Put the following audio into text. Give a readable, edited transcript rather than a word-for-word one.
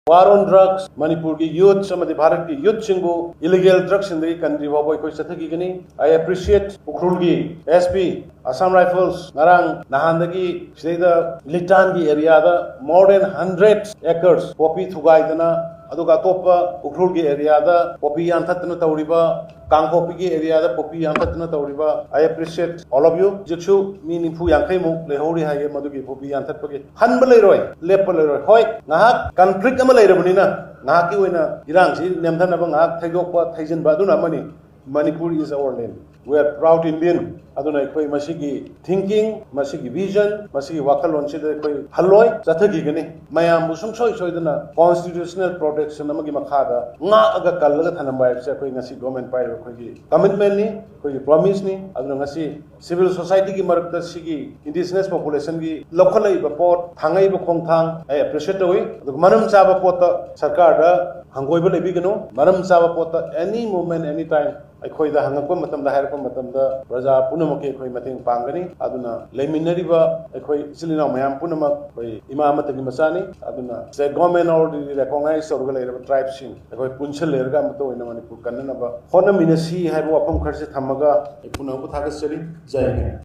war on drugs Manipur ki youth samadi Bharat ki youth singbu illegal drugs in the country wa boy koi chathakhigani. I appreciate Ukhrul ki SP Assam Rifles narang nahandagi sida Litan ki area da more than 100 acres poppy thugai dana aduga topa Ukhrul ki area da poppy anthatna tawriba Kangkopi ki area da poppy anthatna tawriba. I appreciate all of you. Jikshu mi nimfu yankai mu lehori ha ye madu ki poppy anthatpagi hanbalai roi lepalai roi hoi ngahak conflict ama lairabuni na ngahak ki oina irang si nemthana ba ngahak thaigokpa thaijinba aduna mani Manipur is our land. We are proud Indian. Aduna koi masigi thinking, masigi vision, masigi wakalon sida koi haloi chathakhigani. Mayam musum soi dana constitutional protection amagi makhada nga aga kallaga thanamba se koi ngasi government pai koi gi commitment ni koi promise ni aduna ngasi civil society ki marakta sigi indigenous population gi lokhalai ba pot thangai ba khongthang I appreciate oi adu manam chaba pot sarkar da hangoi ba lebi gano manam chaba pot any moment any time अखोई दा हंगको मतम दा हायरको मतम दा प्रजा पुनमके अखोई मतेंग पांगनी अदुना लेमिनरिबा अखोई Selina मयाम पुनमक अखोई इमामतगी मसानी अदुना से गवर्नमेंट ऑलरेडी रिकॉग्नाइज ऑर्गन लेरबा ट्राइब सिंग अखोई पुनछल लेरगा मतो ओइना मणिपुर कन्ननबा होना मिनसी हायबो अफम खरसे थमगा पुनमको थागसरी जय हिंद।